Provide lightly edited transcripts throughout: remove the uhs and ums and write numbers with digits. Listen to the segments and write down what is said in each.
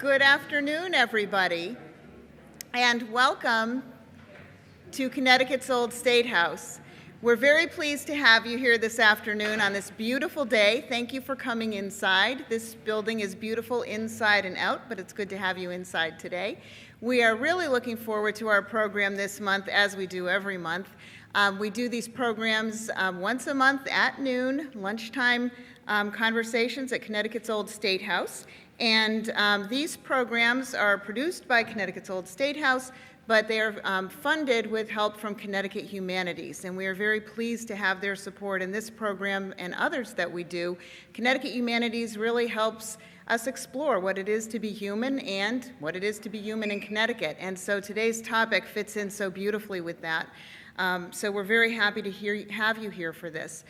Good afternoon, everybody, and welcome to Connecticut's Old State House. We're very pleased to have you here this afternoon on this beautiful day. Thank you for coming inside. This building is beautiful inside and out, but it's good to have you inside today. We are really looking forward to our program this month, as we do every month. We do these programs once a month at noon, lunchtime conversations at Connecticut's Old State House. And these programs are produced by Connecticut's Old State House, but they are funded with help from Connecticut Humanities, and we are very pleased to have their support in this program and others that we do. Connecticut Humanities really helps us explore what it is to be human and what it is to be human in Connecticut, and so today's topic fits in so beautifully with that. So we're very happy to have you here for this.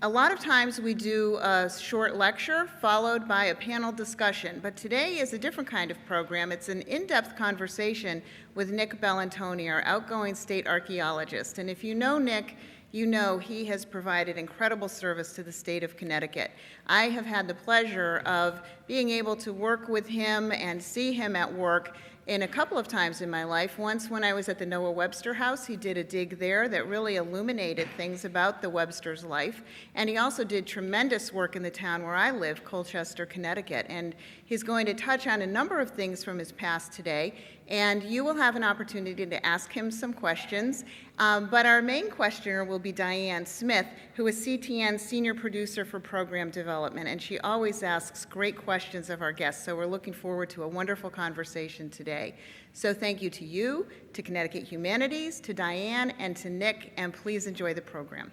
A lot of times we do a short lecture followed by a panel discussion, but today is a different kind of program. It's an in-depth conversation with Nick Bellantoni, our outgoing state archaeologist. And if you know Nick, you know he has provided incredible service to the state of Connecticut. I have had the pleasure of being able to work with him and see him at work in a couple of times in my life. Once when I was at the Noah Webster House, he did a dig there that really illuminated things about the Webster's life. And he also did tremendous work in the town where I live, Colchester, Connecticut. And he's going to touch on a number of things from his past today. And you will have an opportunity to ask him some questions. But our main questioner will be Diane Smith, who is CTN's senior producer for program development. And she always asks great questions of our guests. So we're looking forward to a wonderful conversation today. So thank you to you, to Connecticut Humanities, to Diane, and to Nick. And please enjoy the program.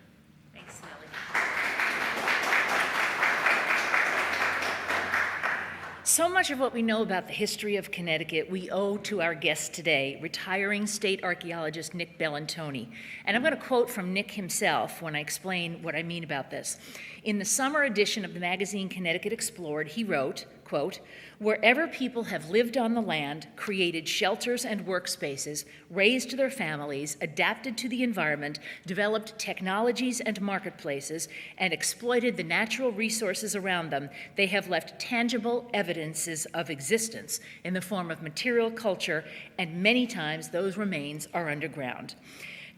Thanks, Sally. So much of what we know about the history of Connecticut we owe to our guest today, retiring state archaeologist Nick Bellantoni. And I'm going to quote from Nick himself when I explain what I mean about this. In the summer edition of the magazine Connecticut Explored, he wrote, quote, "Wherever people have lived on the land, created shelters and workspaces, raised their families, adapted to the environment, developed technologies and marketplaces, and exploited the natural resources around them, they have left tangible evidences of existence in the form of material culture, and many times those remains are underground."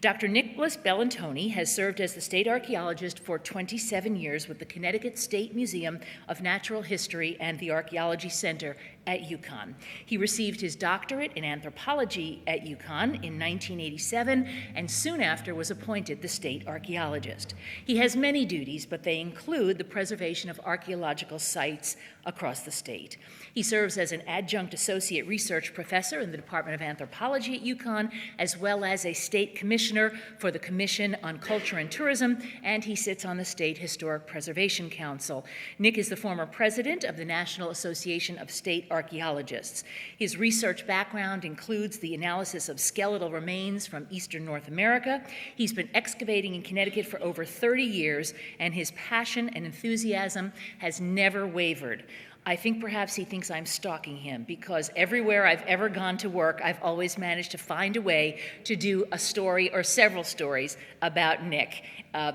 Dr. Nicholas Bellantoni has served as the state archaeologist for 27 years with the Connecticut State Museum of Natural History and the Archaeology Center at UConn. He received his doctorate in anthropology at UConn in 1987 and soon after was appointed the state archaeologist. He has many duties, but they include the preservation of archaeological sites across the state. He serves as an adjunct associate research professor in the Department of Anthropology at UConn, as well as a state commissioner for the Commission on Culture and Tourism, and he sits on the State Historic Preservation Council. Nick is the former president of the National Association of State Archaeologists. His research background includes the analysis of skeletal remains from eastern North America. He's been excavating in Connecticut for over 30 years, and his passion and enthusiasm has never wavered. I think perhaps he thinks I'm stalking him because everywhere I've ever gone to work, I've always managed to find a way to do a story or several stories about Nick.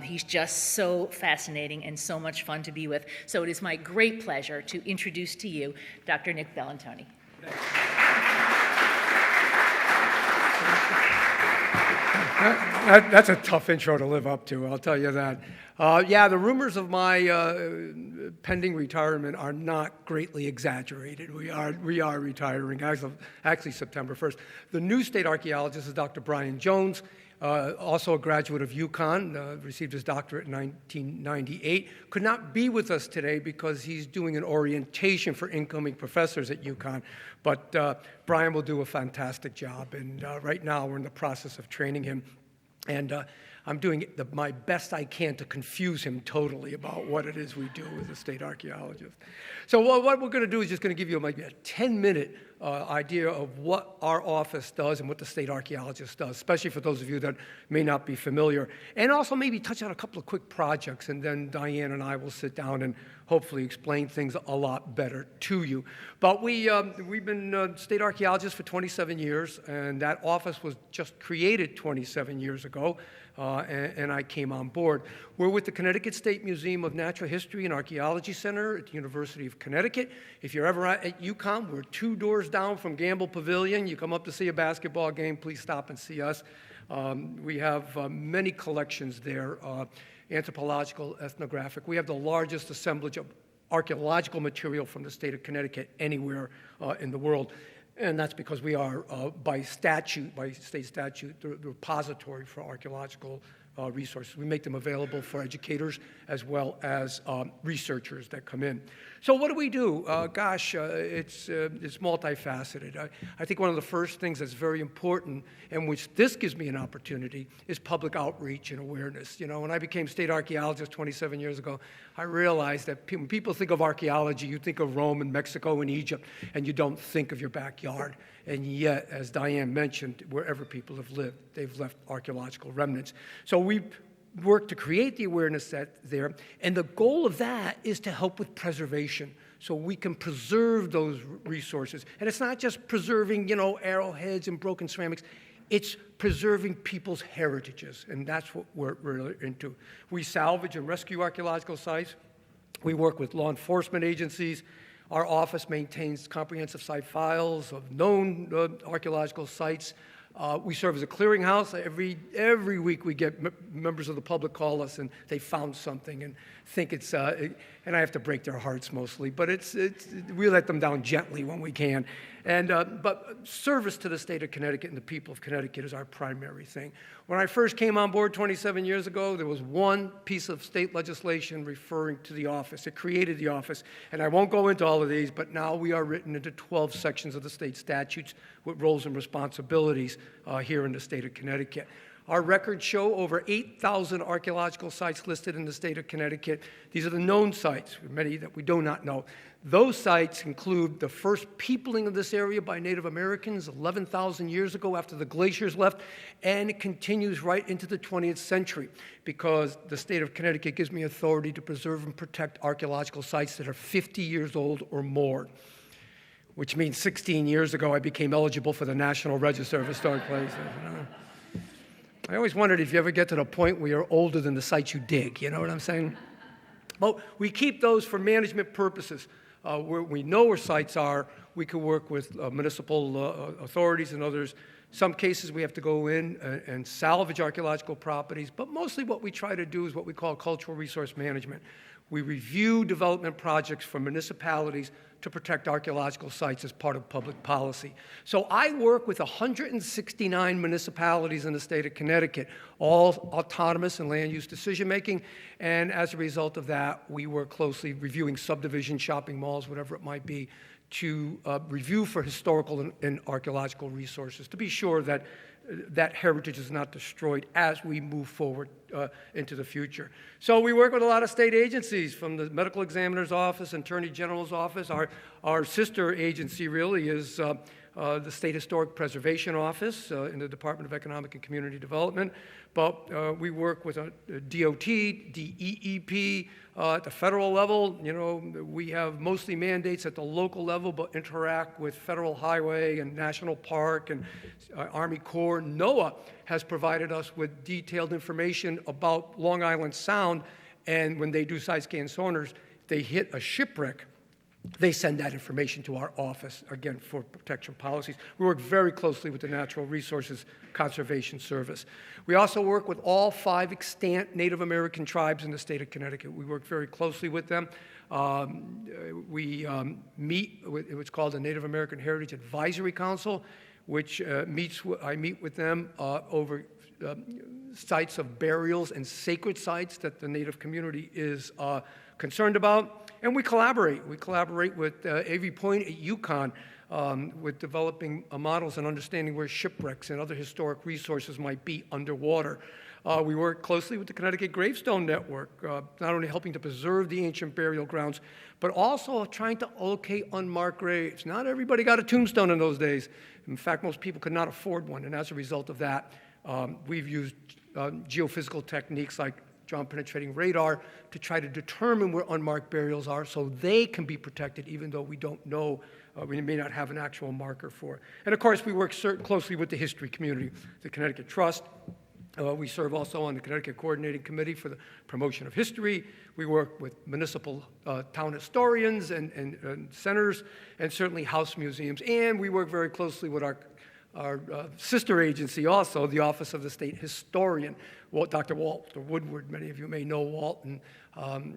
He's just so fascinating and so much fun to be with. So it is my great pleasure to introduce to you Dr. Nick Bellantoni. That's a tough intro to live up to, I'll tell you that. Yeah, the rumors of my pending retirement are not greatly exaggerated. We are retiring, actually September 1st. The new state archaeologist is Dr. Brian Jones, also a graduate of UConn, received his doctorate in 1998. Could not be with us today because he's doing an orientation for incoming professors at UConn, but Brian will do a fantastic job, and right now we're in the process of training him, and I'm doing my best I can to confuse him totally about what it is we do as a state archaeologist. So what we're going to do is just going to give you maybe a 10-minute idea of what our office does and what the state archaeologist does, especially for those of you that may not be familiar. And also maybe touch on a couple of quick projects, and then Diane and I will sit down and hopefully explain things a lot better to you. But we've been state archaeologists for 27 years, and that office was just created 27 years ago, and I came on board. We're with the Connecticut State Museum of Natural History and Archaeology Center at the University of Connecticut. If you're ever at UConn, we're 2 doors down from Gamble Pavilion. You come up to see a basketball game, please stop and see us. We have many collections there, anthropological, ethnographic. We have the largest assemblage of archaeological material from the state of Connecticut anywhere in the world. And that's because we are, by statute, by state statute, the repository for archaeological resources. We make them available for educators as well as researchers that come in. So what do we do? It's multifaceted. I think one of the first things that's very important, and which this gives me an opportunity, is public outreach and awareness. You know, when I became state archaeologist 27 years ago, I realized that when people think of archaeology, you think of Rome and Mexico and Egypt, and you don't think of your backyard. And yet, as Diane mentioned, wherever people have lived, they've left archaeological remnants. So we work to create the awareness there, and the goal of that is to help with preservation, so we can preserve those resources. And it's not just preserving, arrowheads and broken ceramics. It's preserving people's heritages, and that's what we're really into. We salvage and rescue archaeological sites. We work with law enforcement agencies. Our office maintains comprehensive site files of known archaeological sites. We serve as a clearinghouse. Every week we get members of the public call us and they found something and think it's, and I have to break their hearts mostly, but we let them down gently when we can. But service to the state of Connecticut and the people of Connecticut is our primary thing. When I first came on board 27 years ago, there was one piece of state legislation referring to the office. It created the office, and I won't go into all of these, but now we are written into 12 sections of the state statutes with roles and responsibilities here in the state of Connecticut. Our records show over 8,000 archaeological sites listed in the state of Connecticut. These are the known sites, many that we do not know. Those sites include the first peopling of this area by Native Americans 11,000 years ago after the glaciers left, and it continues right into the 20th century because the state of Connecticut gives me authority to preserve and protect archaeological sites that are 50 years old or more, which means 16 years ago I became eligible for the National Register of Historic Places. I always wondered if you ever get to the point where you're older than the sites you dig, you know what I'm saying? Well, we keep those for management purposes. Where we know where sites are, we can work with municipal authorities and others. Some cases we have to go in and salvage archaeological properties, but mostly what we try to do is what we call cultural resource management. We review development projects for municipalities to protect archaeological sites as part of public policy. So I work with 169 municipalities in the state of Connecticut, all autonomous in land use decision-making, and as a result of that, we work closely reviewing subdivision, shopping malls, whatever it might be, to review for historical and archaeological resources, to be sure that that heritage is not destroyed as we move forward into the future. So we work with a lot of state agencies, from the medical examiner's office, attorney general's office. Our sister agency really is the State Historic Preservation Office in the Department of Economic and Community Development. But we work with DOT, DEEP, at the federal level. You know, we have mostly mandates at the local level, but interact with Federal Highway and National Park and Army Corps. NOAA has provided us with detailed information about Long Island Sound, and when they do side scan sonars, they hit a shipwreck. They send that information to our office, again, for protection policies. We work very closely with the Natural Resources Conservation Service. We also work with all 5 extant Native American tribes in the state of Connecticut. We work very closely with them. We meet with what's called the Native American Heritage Advisory Council, which I meet with them over sites of burials and sacred sites that the Native community is concerned about. And we collaborate. We collaborate with Avery Point at UConn with developing models and understanding where shipwrecks and other historic resources might be underwater. We work closely with the Connecticut Gravestone Network, not only helping to preserve the ancient burial grounds, but also trying to locate unmarked graves. Not everybody got a tombstone in those days. In fact, most people could not afford one, and as a result of that, we've used geophysical techniques like ground-penetrating radar to try to determine where unmarked burials are so they can be protected, even though we don't know, we may not have an actual marker for it. And of course, we work closely with the history community, the Connecticut Trust. We serve also on the Connecticut Coordinating Committee for the Promotion of History. We work with municipal town historians and centers, and certainly house museums. And we work very closely with our sister agency also, the Office of the State Historian, Dr. Walter Woodward. Many of you may know Walt, and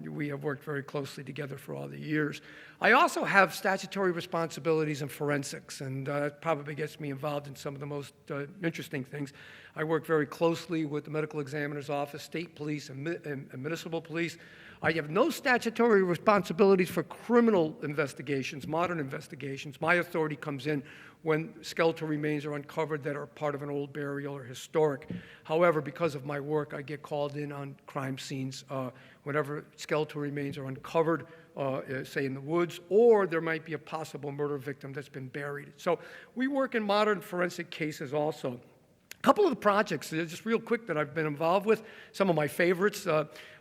we have worked very closely together for all the years. I also have statutory responsibilities in forensics, and that probably gets me involved in some of the most interesting things. I work very closely with the medical examiner's office, state police, and municipal police. I have no statutory responsibilities for criminal investigations, modern investigations. My authority comes in when skeletal remains are uncovered that are part of an old burial or historic. However, because of my work, I get called in on crime scenes whenever skeletal remains are uncovered, say in the woods, or there might be a possible murder victim that's been buried. So we work in modern forensic cases also. A couple of the projects, just real quick, that I've been involved with, some of my favorites.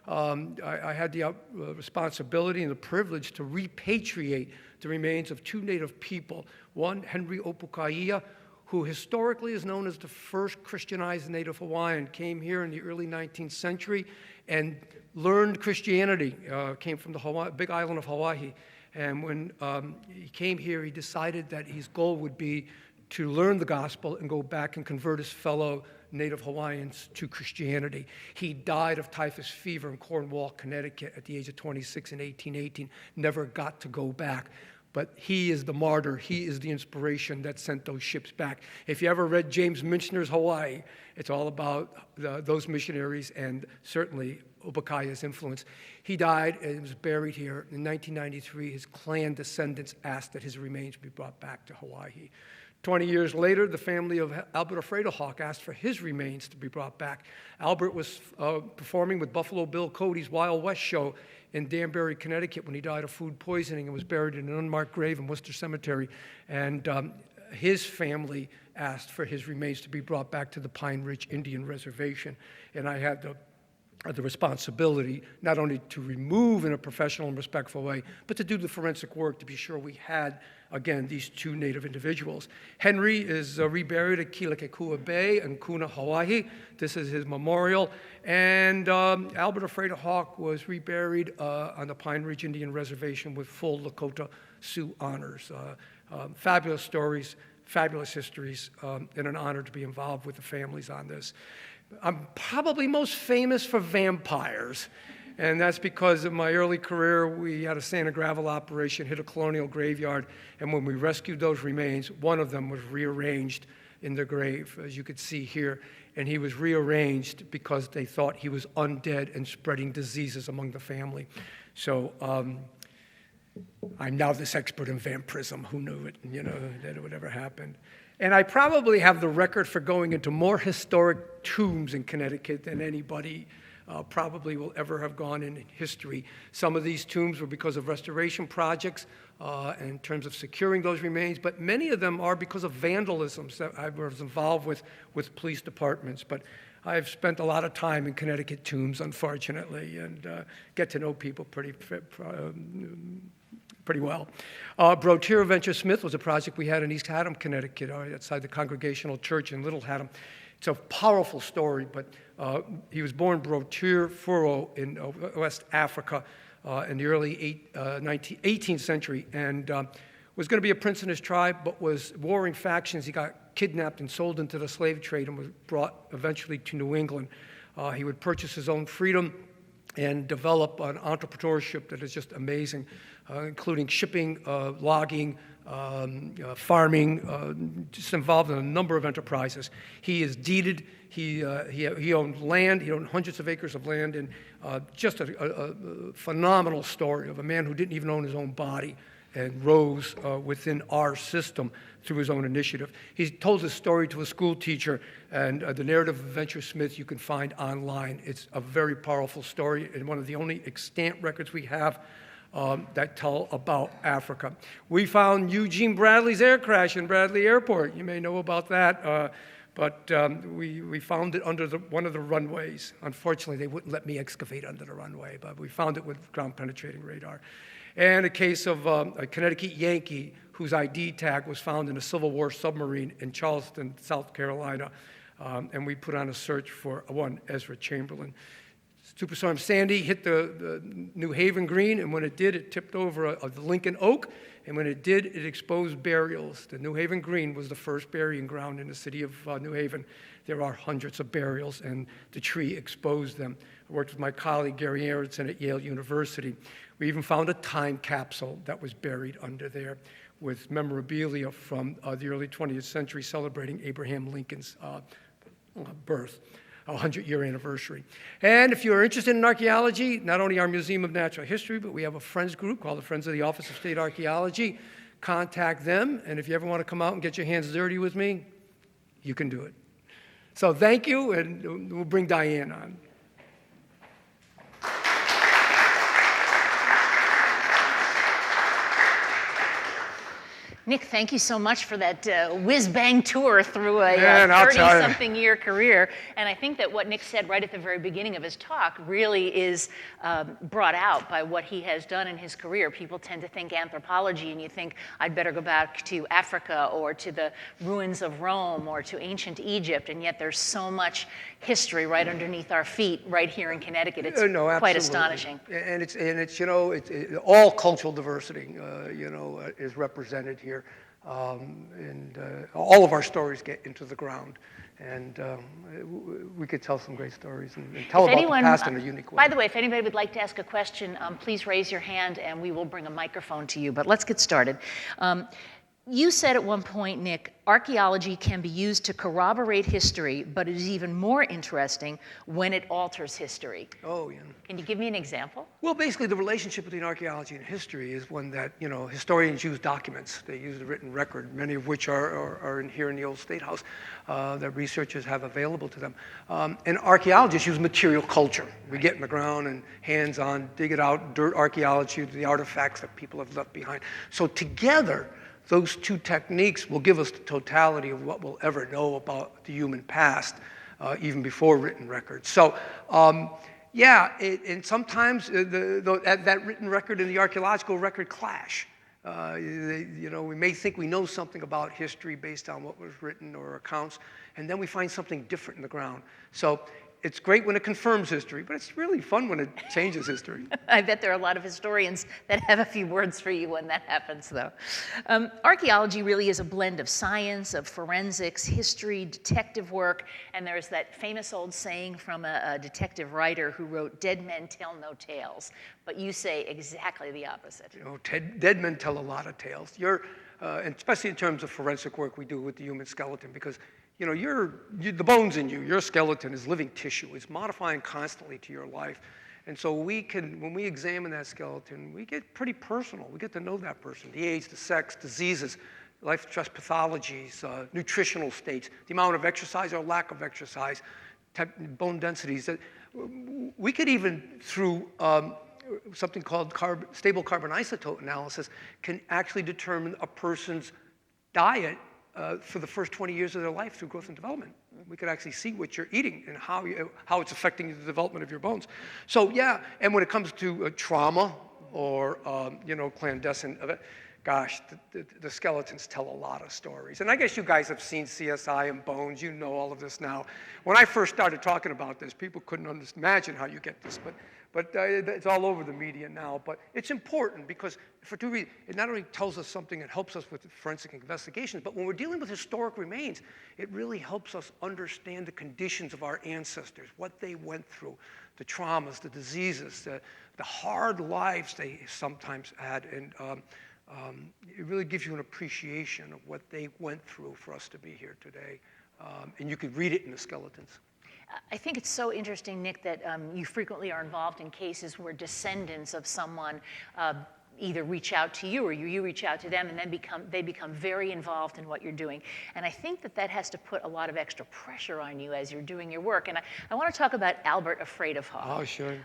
I had the responsibility and the privilege to repatriate the remains of two Native people. One, Henry Opukaiya, who historically is known as the first Christianized Native Hawaiian, came here in the early 19th century and learned Christianity, came from the big island of Hawaii. And when he came here, he decided that his goal would be to learn the gospel and go back and convert his fellow Native Hawaiians to Christianity. He died of typhus fever in Cornwall, Connecticut at the age of 26 in 1818, never got to go back. But he is the martyr. He is the inspiration that sent those ships back. If you ever read James Michener's Hawaii, it's all about those missionaries and certainly Obakaya's influence. He died and was buried here. In 1993, his clan descendants asked that his remains be brought back to Hawaii. 20 years later, the family of Albert Afredahawk asked for his remains to be brought back. Albert was performing with Buffalo Bill Cody's Wild West show in Danbury, Connecticut, when he died of food poisoning and was buried in an unmarked grave in Worcester Cemetery. And his family asked for his remains to be brought back to the Pine Ridge Indian Reservation. And I had the responsibility not only to remove in a professional and respectful way, but to do the forensic work to be sure we had, again, these two Native individuals. Henry is reburied at Kealakekua Bay in Kuna, Hawaii. This is his memorial. And Albert Afredahawk was reburied on the Pine Ridge Indian Reservation with full Lakota Sioux honors. Fabulous stories, fabulous histories, and an honor to be involved with the families on this. I'm probably most famous for vampires, and that's because in my early career, we had a sand and gravel operation, hit a colonial graveyard, and when we rescued those remains, one of them was rearranged in the grave, as you could see here, and he was rearranged because they thought he was undead and spreading diseases among the family. So I'm now this expert in vampirism. Who knew it, that it would ever happen? And I probably have the record for going into more historic tombs in Connecticut than anybody probably will ever have gone in history. Some of these tombs were because of restoration projects in terms of securing those remains, but many of them are because of vandalisms that I was involved with police departments. But I've spent a lot of time in Connecticut tombs, unfortunately, and get to know people pretty well. Brotira Venture Smith was a project we had in East Haddam, Connecticut, outside the Congregational Church in Little Haddam. It's a powerful story, but he was born Brotira Furo in West Africa in the early 18th century, and was going to be a prince in his tribe, but was warring factions. He got kidnapped and sold into the slave trade and was brought eventually to New England. He would purchase his own freedom and develop an entrepreneurship that is just amazing, including shipping, logging, farming, just involved in a number of enterprises. He is deeded. He owned land. He owned hundreds of acres of land, and just a phenomenal story of a man who didn't even own his own body and rose within our system through his own initiative. He told his story to a school teacher, and the narrative of Adventure Smith you can find online. It's a very powerful story and one of the only extant records we have that tell about Africa. We found Eugene Bradley's air crash in Bradley Airport. You may know about that. But we found it under one of the runways. Unfortunately, they wouldn't let me excavate under the runway, but we found it with ground-penetrating radar. And a case of a Connecticut Yankee whose ID tag was found in a Civil War submarine in Charleston, South Carolina. And we put on a search for one Ezra Chamberlain. Superstorm Sandy hit the New Haven Green, and when it did, it tipped over the Lincoln Oak, and when it did, it exposed burials. The New Haven Green was the first burying ground in the city of New Haven. There are hundreds of burials, and the tree exposed them. I worked with my colleague, Gary Aronson, at Yale University. We even found a time capsule that was buried under there with memorabilia from the early 20th century celebrating Abraham Lincoln's birth. 100-year anniversary. And if you're interested in archaeology, not only our Museum of Natural History, but we have a friends group called the Friends of the Office of State Archaeology. Contact them, and if you ever want to come out and get your hands dirty with me, you can do it. So thank you, and we'll bring Diane on. Nick, thank you so much for that whiz-bang tour through a 30-something-year career. And I think that what Nick said right at the very beginning of his talk really is brought out by what he has done in his career. People tend to think anthropology, and you think, I'd better go back to Africa or to the ruins of Rome or to ancient Egypt, and yet there's so much history right underneath our feet right here in Connecticut. It's quite astonishing. And it's all cultural diversity, is represented here. And all of our stories get into the ground, and we could tell some great stories and tell about the past in a unique way. By the way, if anybody would like to ask a question, please raise your hand and we will bring a microphone to you. But let's get started. You said at one point, Nick, archaeology can be used to corroborate history, but it is even more interesting when it alters history. Oh, yeah. Can you give me an example? Well, basically, the relationship between archaeology and history is one that, historians use documents. They use the written record, many of which are here in the old State House that researchers have available to them. And archaeologists use material culture. We get in the ground and hands-on, dig it out, dirt archaeology, the artifacts that people have left behind. So together, those two techniques will give us the totality of what we'll ever know about the human past, even before written records. So, and sometimes that written record and the archaeological record clash. We may think we know something about history based on what was written or accounts, and then we find something different in the ground. So it's great when it confirms history, but it's really fun when it changes history. I bet there are a lot of historians that have a few words for you when that happens, though. Archaeology really is a blend of science, of forensics, history, detective work, and there's that famous old saying from a detective writer who wrote, "Dead men tell no tales," but you say exactly the opposite. Dead men tell a lot of tales. And especially in terms of forensic work we do with the human skeleton, because the bones in you, your skeleton is living tissue. It's modifying constantly to your life. And so when we examine that skeleton, we get pretty personal. We get to know that person, the age, the sex, diseases, life stress pathologies, nutritional states, the amount of exercise or lack of exercise, bone densities. We could even, through something called stable carbon isotope analysis, can actually determine a person's diet for the first 20 years of their life through growth and development. We could actually see what you're eating and how it's affecting the development of your bones. So and when it comes to trauma or clandestine event, gosh, the skeletons tell a lot of stories. And I guess you guys have seen CSI and Bones. You know all of this now. When I first started talking about this, people couldn't imagine how you get this, but it's all over the media now. But it's important because for two reasons. It not only tells us something, it helps us with forensic investigations, but when we're dealing with historic remains, it really helps us understand the conditions of our ancestors, what they went through, the traumas, the diseases, the hard lives they sometimes had. And it really gives you an appreciation of what they went through for us to be here today. And you could read it in the skeletons. I think it's so interesting, Nick, that you frequently are involved in cases where descendants of someone either reach out to you or you reach out to them, and then they become very involved in what you're doing. And I think that has to put a lot of extra pressure on you as you're doing your work. And I want to talk about Albert Afraid of Hawk. Oh, sure.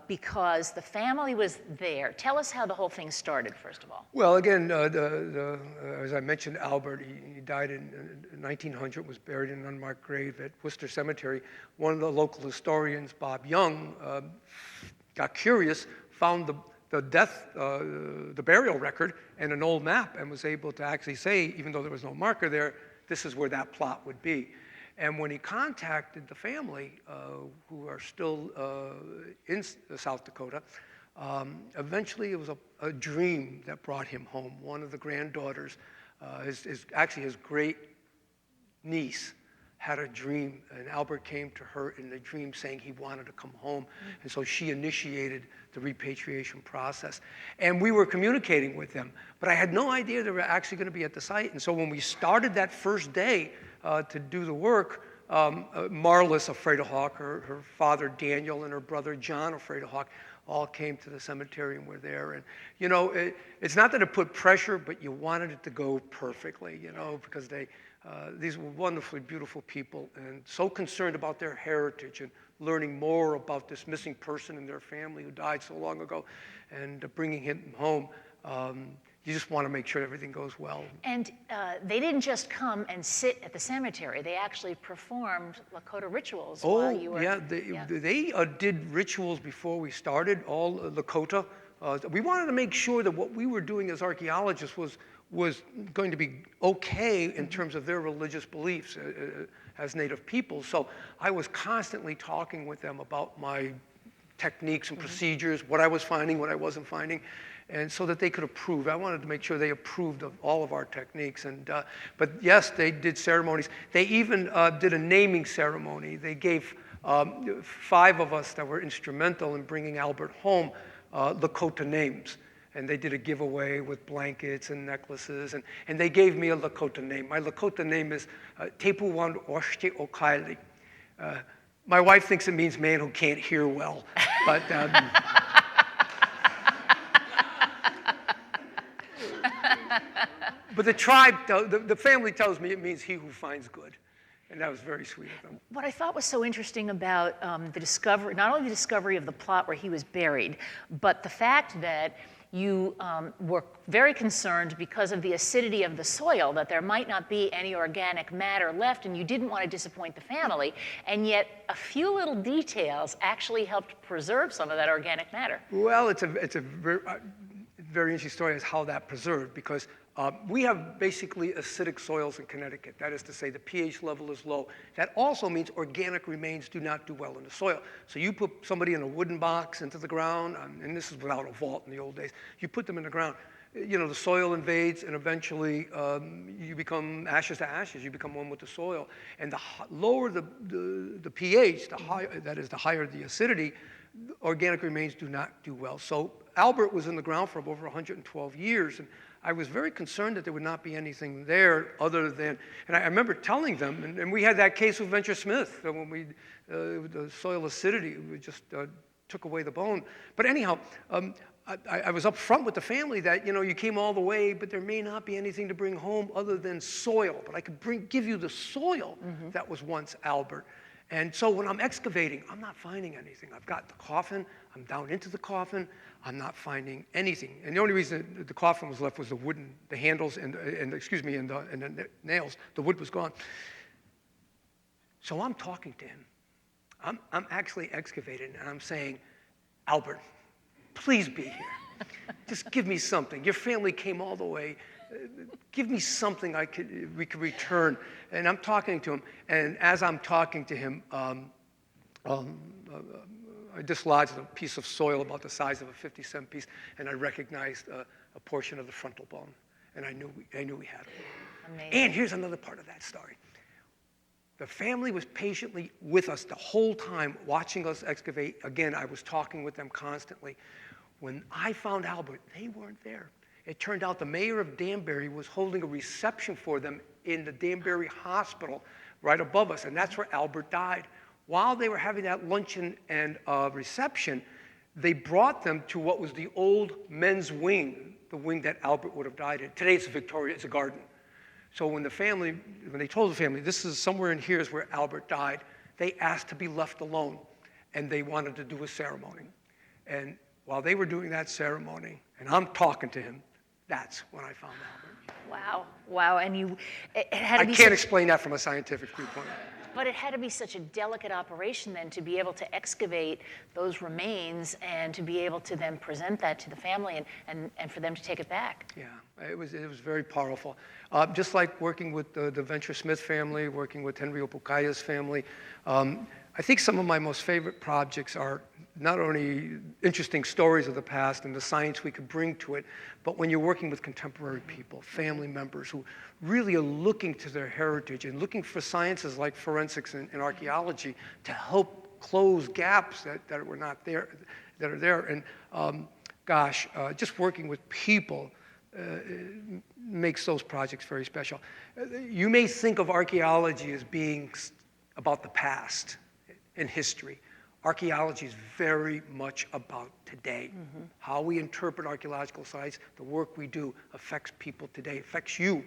Because the family was there. Tell us how the whole thing started, first of all. Well, again, as I mentioned, Albert, he died in 1900, was buried in an unmarked grave at Worcester Cemetery. One of the local historians, Bob Young, got curious, found the burial record and an old map, and was able to actually say, even though there was no marker there, this is where that plot would be. And when he contacted the family, who are still in South Dakota, eventually it was a dream that brought him home. One of the granddaughters, actually his great niece, had a dream, and Albert came to her in the dream saying he wanted to come home. And so she initiated the repatriation process. And we were communicating with them, but I had no idea they were actually going to be at the site. And so when we started that first day to do the work, Marlis Afraid of Hawk, her father Daniel, and her brother John Afraid of Hawk all came to the cemetery and were there. And, you know, it's not that it put pressure, but you wanted it to go perfectly, you know, because these were wonderfully beautiful people and so concerned about their heritage and learning more about this missing person in their family who died so long ago, and bringing him home. You just want to make sure everything goes well. And they didn't just come and sit at the cemetery. They actually performed Lakota rituals while you were... They did rituals before we started, all Lakota. We wanted to make sure that what we were doing as archaeologists was going to be okay in terms of their religious beliefs as Native people. So I was constantly talking with them about my techniques and procedures, what I was finding, what I wasn't finding, and so that they could approve. I wanted to make sure they approved of all of our techniques. And but yes, they did ceremonies. They even did a naming ceremony. They gave 5 of us that were instrumental in bringing Albert home Lakota names. And they did a giveaway with blankets and necklaces, and they gave me a Lakota name. My Lakota name is Tepuwan Oshte Okaili. My wife thinks it means man who can't hear well, but but the tribe, the family tells me it means he who finds good. And that was very sweet of them. What I thought was so interesting about the discovery, not only the discovery of the plot where he was buried, but the fact that you were very concerned because of the acidity of the soil, that there might not be any organic matter left, and you didn't want to disappoint the family, and yet a few little details actually helped preserve some of that organic matter. Well, it's a very interesting story as how that preserved, because we have basically acidic soils in Connecticut. That is to say, the pH level is low. That also means organic remains do not do well in the soil. So you put somebody in a wooden box into the ground, and this is without a vault in the old days. You put them in the ground. You know, the soil invades, and eventually you become ashes to ashes. You become one with the soil. And the lower the pH, the higher the acidity, organic remains do not do well. So Albert was in the ground for over 112 years, and I was very concerned that there would not be anything there other than, and I remember telling them, and we had that case with Venture Smith, when the soil acidity, we just took away the bone. But anyhow, I was up front with the family that, you know, you came all the way, but there may not be anything to bring home other than soil. But I could give you the soil that was once Albert. And so when I'm excavating, I'm not finding anything. I've got the coffin, I'm down into the coffin, I'm not finding anything. And the only reason the coffin was left was the handles and the nails. The wood was gone. So I'm talking to him. I'm actually excavating, and I'm saying, Albert, please be here. Just give me something. Your family came all the way. Give me something we could return. And I'm talking to him, and as I'm talking to him, I dislodged a piece of soil about the size of a 50-cent piece, and I recognized a portion of the frontal bone, and I knew we had it. Amazing. And here's another part of that story. The family was patiently with us the whole time, watching us excavate. Again, I was talking with them constantly. When I found Albert, they weren't there. It turned out the mayor of Danbury was holding a reception for them in the Danbury Hospital right above us, and that's where Albert died. While they were having that luncheon and reception, they brought them to what was the old men's wing, the wing that Albert would have died in. Today it's it's a garden. So when they told the family, this is somewhere in here is where Albert died, they asked to be left alone, and they wanted to do a ceremony. And while they were doing that ceremony, and I'm talking to him, that's when I found Albert. Wow, and it had to I be can't explain that from a scientific viewpoint. But it had to be such a delicate operation then to be able to excavate those remains and to be able to then present that to the family and for them to take it back. Yeah, it was very powerful. Just like working with the Venture Smith family, working with Henry Opokaya's family, I think some of my most favorite projects are not only interesting stories of the past and the science we could bring to it, but when you're working with contemporary people, family members who really are looking to their heritage and looking for sciences like forensics and archaeology to help close gaps that were not there, that are there. And just working with people makes those projects very special. You may think of archaeology as being about the past in history. Archaeology is very much about today. Mm-hmm. How we interpret archaeological sites, the work we do affects people today, affects you.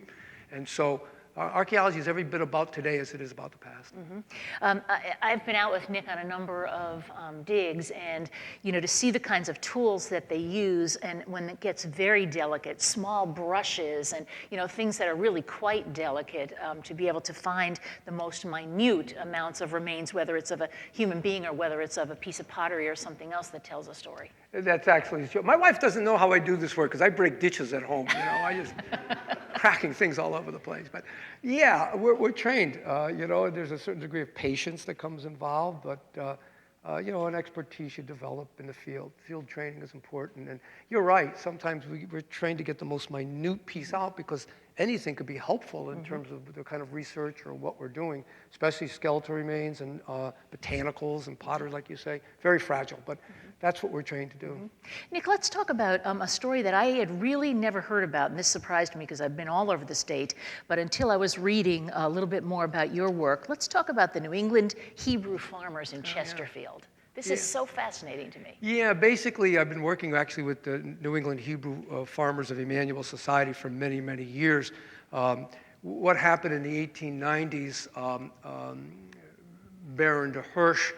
And so archaeology is every bit about today as it is about the past. Mm-hmm. I've been out with Nick on a number of digs, and to see the kinds of tools that they use, and when it gets very delicate, small brushes, and things that are really quite delicate, to be able to find the most minute amounts of remains, whether it's of a human being or whether it's of a piece of pottery or something else that tells a story. That's actually true. My wife doesn't know how I do this work because I break ditches at home. I just cracking things all over the place. But yeah, we're trained. There's a certain degree of patience that comes involved, but an expertise you develop in the field. Field training is important. And you're right. Sometimes we're trained to get the most minute piece out because anything could be helpful in terms of the kind of research or what we're doing, especially skeletal remains and botanicals and pottery, like you say. Very fragile, but that's what we're trained to do. Nick, let's talk about a story that I had really never heard about, and this surprised me because I've been all over the state, but until I was reading a little bit more about your work, let's talk about the New England Hebrew farmers in Chesterfield. This is so fascinating to me. Yeah, basically I've been working actually with the New England Hebrew Farmers of Emmanuel Society for many, many years. What happened in the 1890s, Baron de Hirsch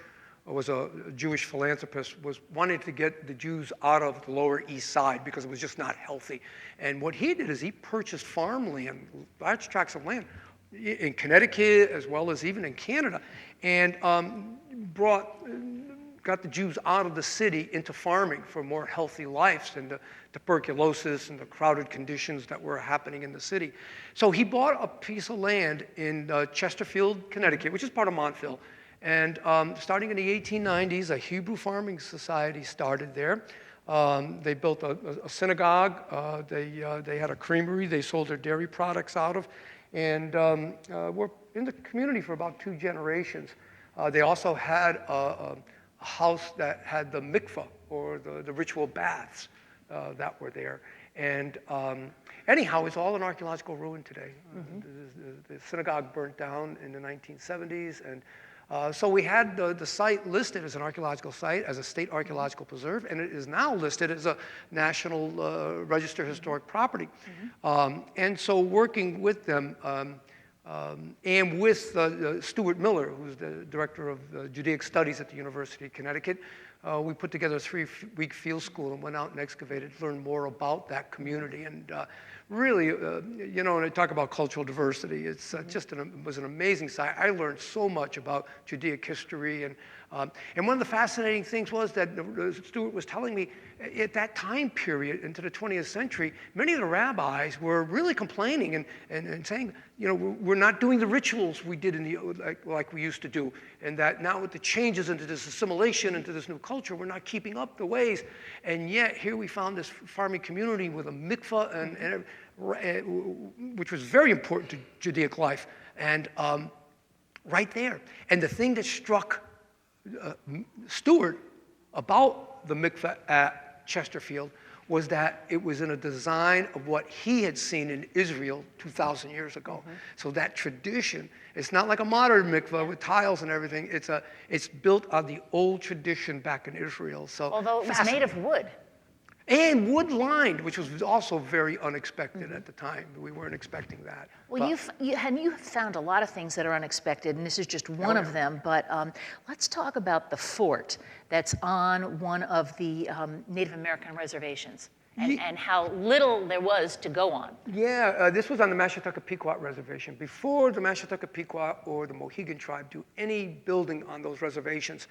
was a Jewish philanthropist, was wanting to get the Jews out of the Lower East Side because it was just not healthy. And what he did is he purchased farmland, large tracts of land, in Connecticut as well as even in Canada, and got the Jews out of the city into farming for more healthy lives and the tuberculosis and the crowded conditions that were happening in the city. So he bought a piece of land in Chesterfield, Connecticut, which is part of Montville. And starting in the 1890s, a Hebrew farming society started there. They built a synagogue. They had a creamery they sold their dairy products out of. And were in the community for about 2 generations. They also had a house that had the mikveh, or the ritual baths that were there. And anyhow, it's all an archaeological ruin today. The synagogue burnt down in the 1970s, and so we had the site listed as an archaeological site, as a state archaeological preserve, and it is now listed as a National Register Historic Property. And so working with them, and with Stuart Miller, who's the director of Judaic Studies at the University of Connecticut, we put together a 3-week field school and went out and excavated, learned more about that community, and really, when I talk about cultural diversity, it's was an amazing site. I learned so much about Judaic history, and one of the fascinating things was that Stuart was telling me at that time period into the 20th century, many of the rabbis were really complaining and saying, we're not doing the rituals we did like we used to do, and that now with the changes into this assimilation, into this new culture, we're not keeping up the ways. And yet here we found this farming community with a mikveh, which was very important to Judaic life, and right there. And the thing that struck Stuart about the mikveh at Chesterfield was that it was in a design of what he had seen in Israel 2,000 years ago. So that tradition, it's not like a modern mikveh with tiles and everything. It's built on the old tradition back in Israel. So Although it was made of wood. and wood lined, which was also very unexpected at the time. We weren't expecting that. Well, But- you've found a lot of things that are unexpected, and this is just one of them. But let's talk about the fort that's on one of the Native American reservations, and how little there was to go on. Yeah, this was on the Mashantucket Pequot Reservation. Before the Mashantucket Pequot or the Mohegan tribe do any building on those reservations,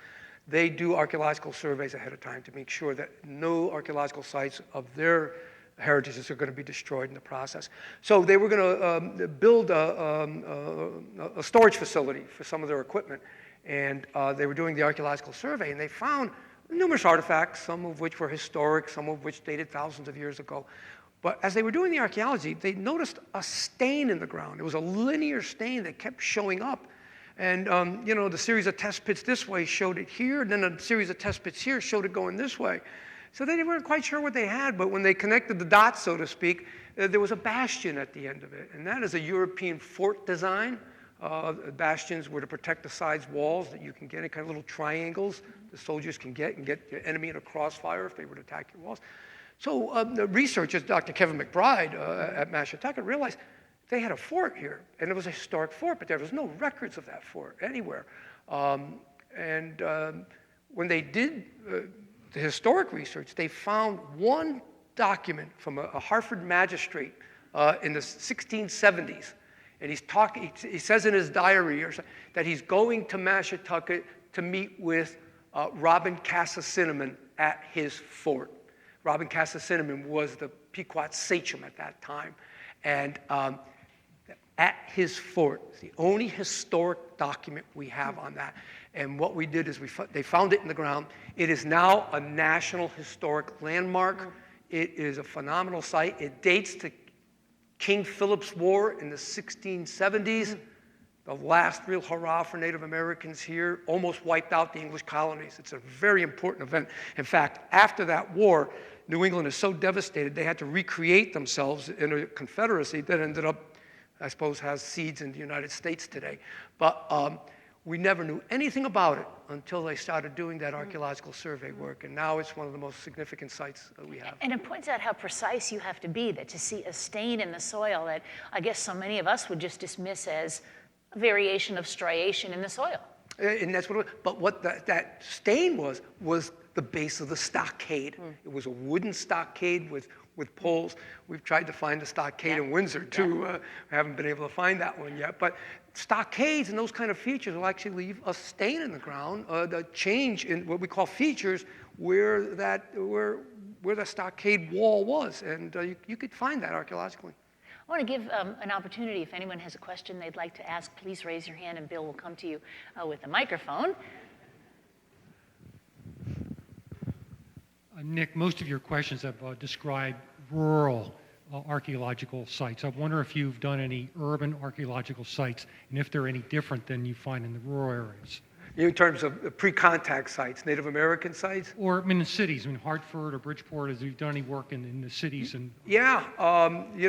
they do archaeological surveys ahead of time to make sure that no archaeological sites of their heritages are going to be destroyed in the process. So they were going to build a storage facility for some of their equipment, and they were doing the archaeological survey, and they found numerous artifacts, some of which were historic, some of which dated thousands of years ago. But as they were doing the archaeology, they noticed a stain in the ground. It was a linear stain that kept showing up. And, the series of test pits this way showed it here, and then a series of test pits here showed it going this way. So they weren't quite sure what they had, but when they connected the dots, so to speak, there was a bastion at the end of it. And that is a European fort design. Bastions were to protect the sides walls, that you can get any kind of little triangles the soldiers can get and get your enemy in a crossfire if they were to attack your walls. So the researchers, Dr. Kevin McBride at Mashantucket, realized they had a fort here, and it was a historic fort, but there was no records of that fort anywhere. When they did the historic research, they found one document from a Hartford magistrate in the 1670s. And he says in his diary that he's going to Mashantucket to meet with Robin Casa-Cinnamon at his fort. Robin Casa-Cinnamon was the Pequot sachem at that time. And at his fort, it's the only historic document we have on that. And what we did is they found it in the ground. It is now a National Historic Landmark. It is a phenomenal site. It dates to King Philip's War in the 1670s. The last real hurrah for Native Americans here, almost wiped out the English colonies. It's a very important event. In fact, after that war, New England is so devastated, they had to recreate themselves in a confederacy that ended up, I suppose, has seeds in the United States today. But we never knew anything about it until they started doing that archaeological survey work, and now it's one of the most significant sites that we have. And it points out how precise you have to be, that to see a stain in the soil that I guess so many of us would just dismiss as a variation of striation in the soil. And that's what it was. But what that stain was the base of the stockade. It was a wooden stockade with poles. We've tried to find the stockade in Windsor, too. We haven't been able to find that one yet. But stockades and those kind of features will actually leave a stain in the ground, the change in what we call features where the stockade wall was. And you could find that archaeologically. I want to give an opportunity. If anyone has a question they'd like to ask, please raise your hand and Bill will come to you with a microphone. Nick, most of your questions have described rural archaeological sites. I wonder if you've done any urban archaeological sites, and if they're any different than you find in the rural areas. In terms of pre-contact sites, Native American sites? Or in cities, Hartford or Bridgeport, have you done any work in the cities? Yeah,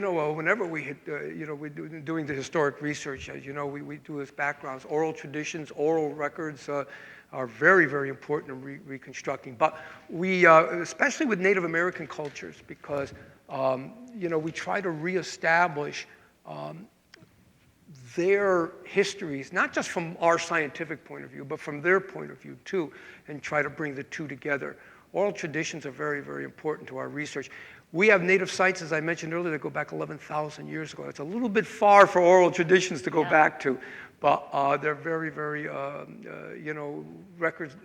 whenever we hit, we're doing the historic research, as you know, we do this backgrounds, oral traditions, oral records are very, very important in reconstructing. But we, especially with Native American cultures, because, we try to reestablish their histories, not just from our scientific point of view, but from their point of view too, and try to bring the two together. Oral traditions are very, very important to our research. We have native sites, as I mentioned earlier, that go back 11,000 years ago. It's a little bit far for oral traditions to go back to, but they're very, very, records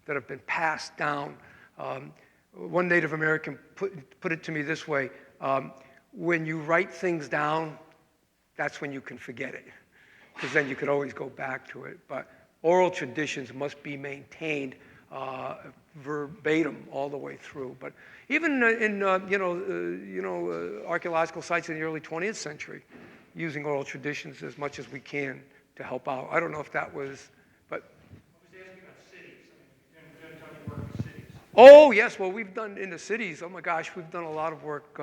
that have been passed down. One Native American put it to me this way, when you write things down, that's when you can forget it, because then you could always go back to it. But oral traditions must be maintained verbatim all the way through. But even in archaeological sites in the early 20th century, using oral traditions as much as we can to help out. I don't know if that was, but I was asking about cities. You've done work in cities. Oh, yes. Well, we've done in the cities, oh my gosh, we've done a lot of work,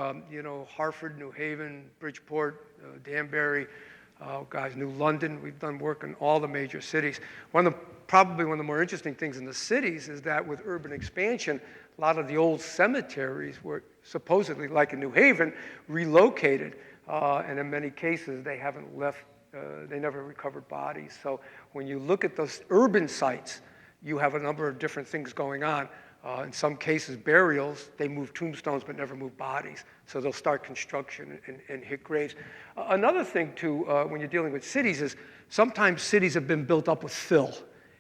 Hartford, New Haven, Bridgeport, Danbury, New London. We've done work in all the major cities. Probably one of the more interesting things in the cities is that with urban expansion, a lot of the old cemeteries were supposedly, like in New Haven, relocated. And in many cases, they haven't left, they never recovered bodies. So when you look at those urban sites, you have a number of different things going on. In some cases, burials, they move tombstones but never move bodies. So they'll start construction and hit graves. Another thing, too, when you're dealing with cities is sometimes cities have been built up with fill.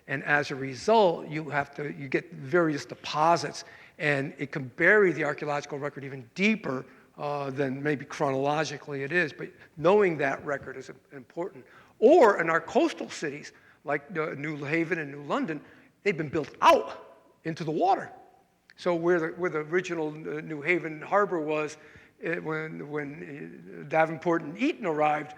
And as a result, you get various deposits. And it can bury the archaeological record even deeper than maybe chronologically it is. But knowing that record is important. Or in our coastal cities, like New Haven and New London, they've been built out into the water. So where the original New Haven harbor was when Davenport and Eaton arrived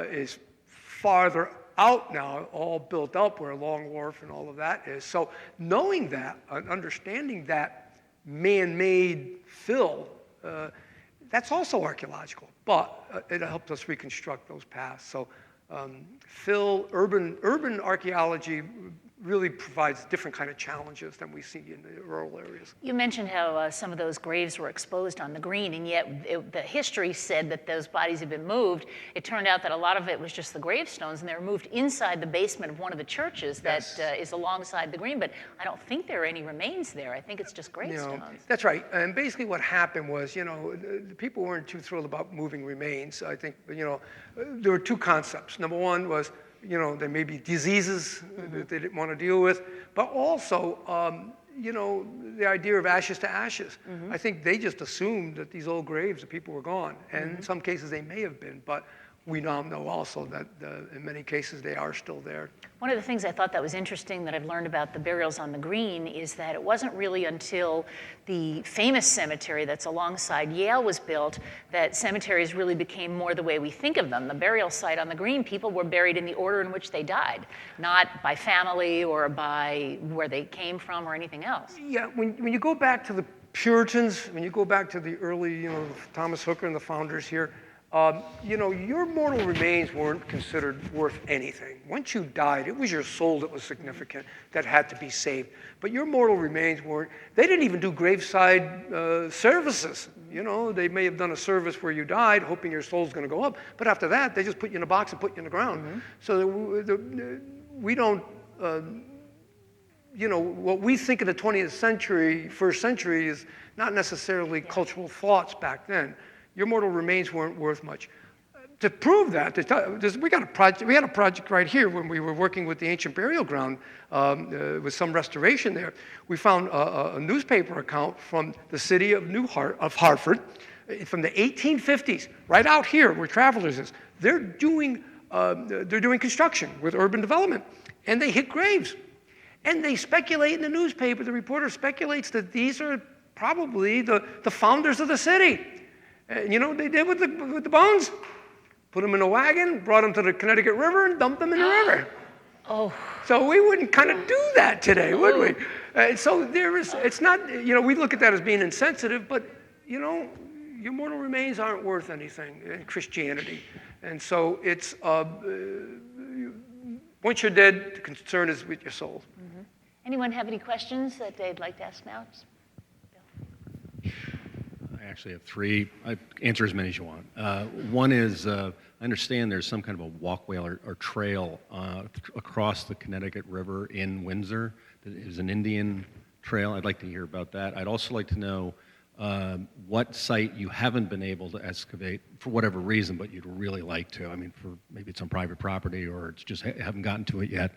is farther out now, all built up where Long Wharf and all of that is. So knowing that, understanding that man-made fill, that's also archaeological, but it helped us reconstruct those paths. So urban archaeology really provides different kind of challenges than we see in the rural areas. You mentioned how some of those graves were exposed on the green, and yet the history said that those bodies had been moved. It turned out that a lot of it was just the gravestones, and they were moved inside the basement of one of the churches that is alongside the green, but I don't think there are any remains there. I think it's just gravestones. No, that's right. And basically what happened was, the people weren't too thrilled about moving remains. I think, there were two concepts. Number one was, there may be diseases that they didn't want to deal with, but also, the idea of ashes to ashes. I think they just assumed that these old graves, the people were gone. And in some cases they may have been, but we now know also that in many cases they are still there. One of the things I thought that was interesting that I've learned about the burials on the green is that it wasn't really until the famous cemetery that's alongside Yale was built that cemeteries really became more the way we think of them. The burial site on the green, people were buried in the order in which they died, not by family or by where they came from or anything else. Yeah, when you go back to the Puritans, when you go back to the early, Thomas Hooker and the founders here, your mortal remains weren't considered worth anything. Once you died, it was your soul that was significant, that had to be saved. But your mortal remains weren't. They didn't even do graveside services. They may have done a service where you died, hoping your soul's going to go up. But after that, they just put you in a box and put you in the ground. So we don't. What we think of the 20th century, first century, is not necessarily cultural thoughts back then. Your mortal remains weren't worth much. To prove that, we had a project right here when we were working with the ancient burial ground with some restoration there. We found a newspaper account from the city of Hartford from the 1850s, right out here where Travelers is. They're doing construction with urban development, and they hit graves. And they speculate in the newspaper, the reporter speculates that these are probably the founders of the city. And you know what they did with the bones? Put them in a wagon, brought them to the Connecticut River, and dumped them in the river. Oh. So we wouldn't kind of do that today, would we? So it's not, we look at that as being insensitive, but, your mortal remains aren't worth anything in Christianity. And so it's, once you're dead, the concern is with your soul. Mm-hmm. Anyone have any questions that they'd like to ask now? I actually have three. I answer as many as you want. One is, I understand there's some kind of a walkway or trail across the Connecticut River in Windsor. That is an Indian trail. I'd like to hear about that. I'd also like to know what site you haven't been able to excavate for whatever reason, but you'd really like to. I mean, maybe it's on private property or it's just haven't gotten to it yet.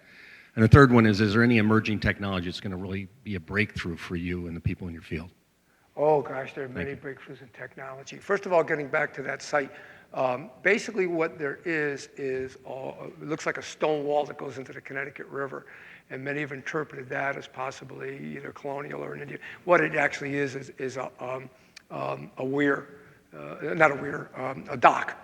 And the third one is there any emerging technology that's going to really be a breakthrough for you and the people in your field? Oh, gosh, there are many breakthroughs in technology. First of all, getting back to that site, basically what there is it looks like a stone wall that goes into the Connecticut River, and many have interpreted that as possibly either colonial or an Indian. What it actually is a weir, not a weir, a dock.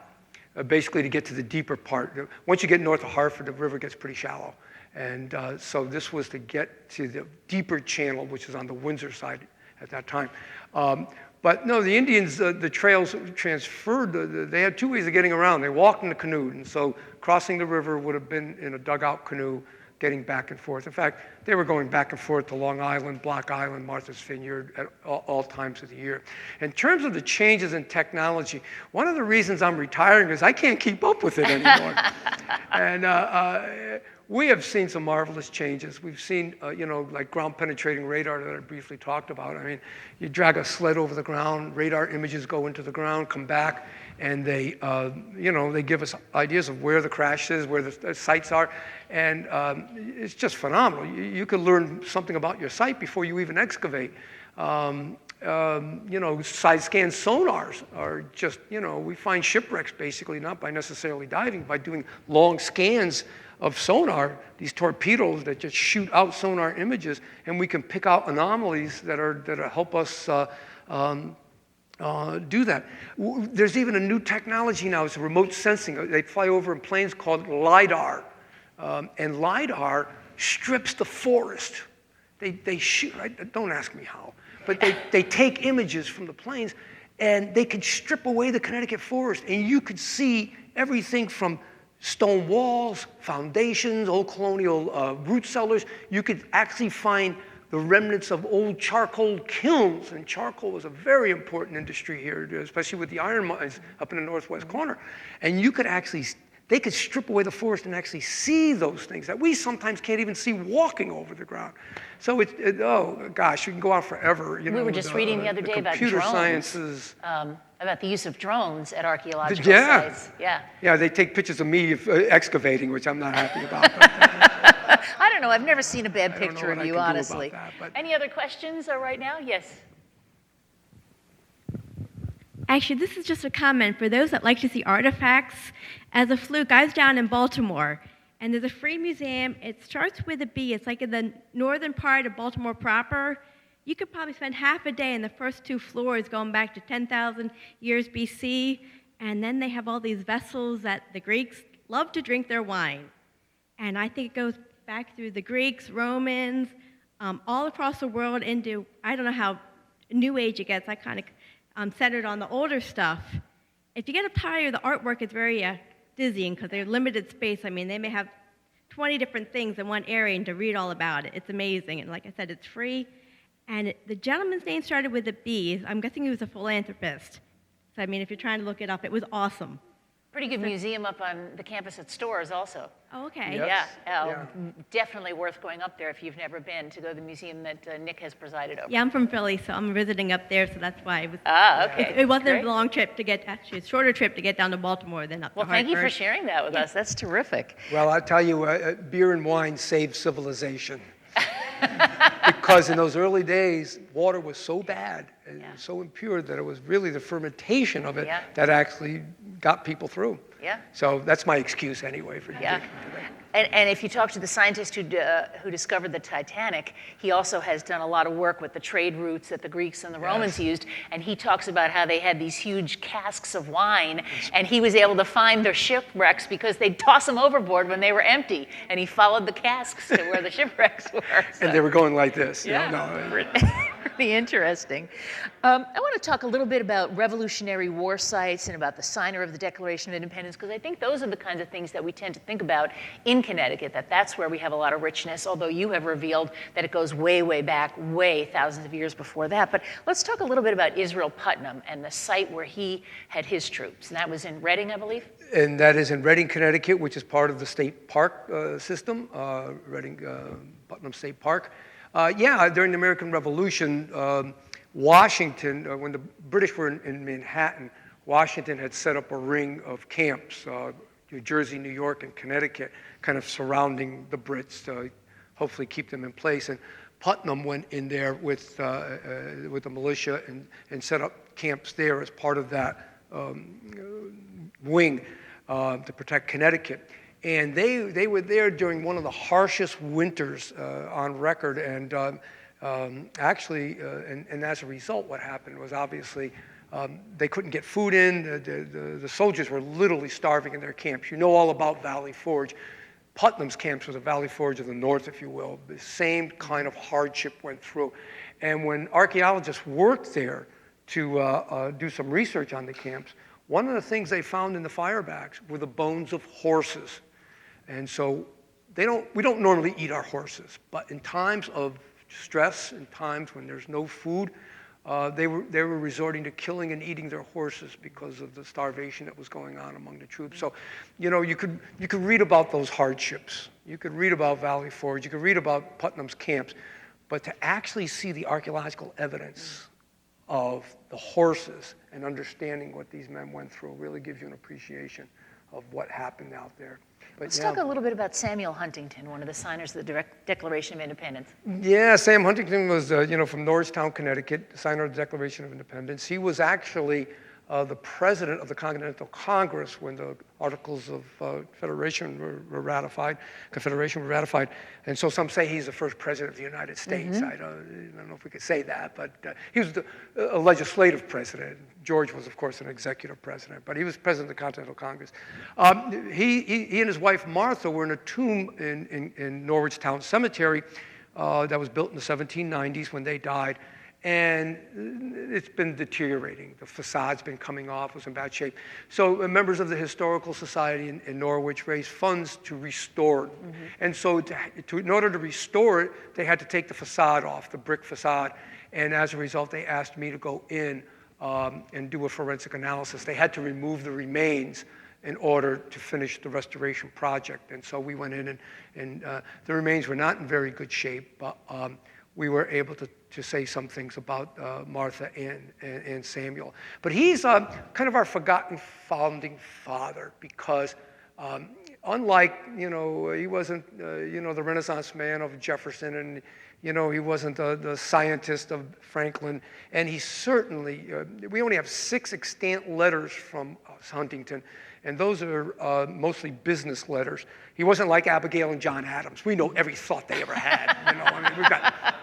basically to get to the deeper part. Once you get north of Hartford, the river gets pretty shallow. And so this was to get to the deeper channel, which is on the Windsor side at that time. But no, the Indians, the trails transferred, they had two ways of getting around. They walked in a canoe, and so crossing the river would have been in a dugout canoe, getting back and forth. In fact, they were going back and forth to Long Island, Block Island, Martha's Vineyard at all times of the year. In terms of the changes in technology, one of the reasons I'm retiring is I can't keep up with it anymore. And we have seen some marvelous changes. We've seen, like ground-penetrating radar that I briefly talked about. I mean, you drag a sled over the ground, radar images go into the ground, come back, and they give us ideas of where the crash is, where the sites are, and it's just phenomenal. You could learn something about your site before you even excavate. Side scan sonars are just, we find shipwrecks basically, not by necessarily diving, by doing long scans of sonar, these torpedoes that just shoot out sonar images, and we can pick out anomalies that help us do that. There's even a new technology now, it's remote sensing. They fly over in planes called LiDAR, and LiDAR strips the forest. They shoot, right? Don't ask me how, but they take images from the planes, and they could strip away the Connecticut forest, and you could see everything from stone walls, foundations, old colonial root cellars. You could actually find the remnants of old charcoal kilns, and charcoal was a very important industry here, especially with the iron mines up in the northwest corner. And they could strip away the forest and actually see those things that we sometimes can't even see walking over the ground. So oh gosh, we can go on forever. We were just reading the other day about computer drones. Sciences. About the use of drones at archaeological sites. Yeah, they take pictures of me excavating, which I'm not happy about. I don't know. I've never seen a bad picture of you, honestly. That, Any other questions right now? Yes. Actually, this is just a comment for those that like to see artifacts. As a fluke, I was down in Baltimore, and there's a free museum. It starts with a B. It's like in the northern part of Baltimore proper. You could probably spend half a day in the first 2 floors going back to 10,000 years BC, and then they have all these vessels that the Greeks love to drink their wine. And I think it goes back through the Greeks, Romans, all across the world into, I don't know how New Age it gets. I kind of centered on the older stuff. If you get up higher, the artwork is very dizzying because they're limited space. I mean, they may have 20 different things in one area, and to read all about it, it's amazing. And like I said, it's free. And the gentleman's name started with a B. I'm guessing he was a philanthropist. So, I mean, if you're trying to look it up, it was awesome. Pretty good museum up on the campus at Storrs also. Oh, okay. Yes. Yeah, definitely worth going up there if you've never been, to go to the museum that Nick has presided over. Yeah, I'm from Philly, so I'm visiting up there, so that's why it was. Okay. It wasn't Great. a long trip to get, actually, a shorter trip to get down to Baltimore than up Well, to Hartford. thank you for sharing that with us. That's terrific. Well, I tell you, beer and wine saved civilization. Because in those early days, water was so bad and so impure that it was really the fermentation of it that actually got people through. Yeah. So that's my excuse anyway for drinking today. And if you talk to the scientist who discovered the Titanic, he also has done a lot of work with the trade routes that the Greeks and the Romans used, and he talks about how they had these huge casks of wine, and he was able to find their shipwrecks because they'd toss them overboard when they were empty, and he followed the casks to where the shipwrecks were. So. And they were going like this. Pretty interesting. I want to talk a little bit about Revolutionary War sites and about the signer of the Declaration of Independence, because I think those are the kinds of things that we tend to think about in Connecticut, that's where we have a lot of richness, although you have revealed that it goes way, way back, way thousands of years before that. But let's talk a little bit about Israel Putnam and the site where he had his troops, and that was in Reading, I believe? And that is in Reading, Connecticut, which is part of the state park system, Reading Putnam State Park. During the American Revolution, Washington, when the British were in Manhattan, Washington had set up a ring of camps, New Jersey, New York, and Connecticut, kind of surrounding the Brits to hopefully keep them in place. And Putnam went in there with the militia and set up camps there as part of that wing to protect Connecticut. And they were there during one of the harshest winters on record. And as a result, what happened was obviously They couldn't get food in. The soldiers were literally starving in their camps. You know all about Valley Forge. Putnam's camps was a Valley Forge of the North, if you will. The same kind of hardship went through. And when archaeologists worked there to do some research on the camps, one of the things they found in the firebacks were the bones of horses. And so we don't normally eat our horses, but in times of stress, in times when there's no food, they were resorting to killing and eating their horses because of the starvation that was going on among the troops. So, you know, you could read about those hardships. You could read about Valley Forge. You could read about Putnam's camps. But to actually see the archaeological evidence of the horses and understanding what these men went through really gives you an appreciation of what happened out there. But Let's talk a little bit about Samuel Huntington, one of the signers of the Declaration of Independence. Yeah, Sam Huntington was, from Norristown, Connecticut, signer of the Declaration of Independence. He was actually the president of the Continental Congress when the Articles of Confederation were ratified. And so some say he's the first president of the United States. I don't know if we could say that, but he was a legislative president. George was, of course, an executive president, but he was president of the Continental Congress. He and his wife, Martha, were in a tomb in Norristown Cemetery that was built in the 1790s when they died. And it's been deteriorating. The facade's been coming off, was in bad shape. So members of the Historical Society in Norwich raised funds to restore it. And so in order to restore it, they had to take the facade off, the brick facade. And as a result, they asked me to go in and do a forensic analysis. They had to remove the remains in order to finish the restoration project. And so we went in and the remains were not in very good shape, but we were able to say some things about Martha and Samuel. But he's kind of our forgotten founding father because unlike, he wasn't, the Renaissance man of Jefferson and, he wasn't the scientist of Franklin. And he certainly, we only have 6 extant letters from Huntington, and those are mostly business letters. He wasn't like Abigail and John Adams. We know every thought they ever had.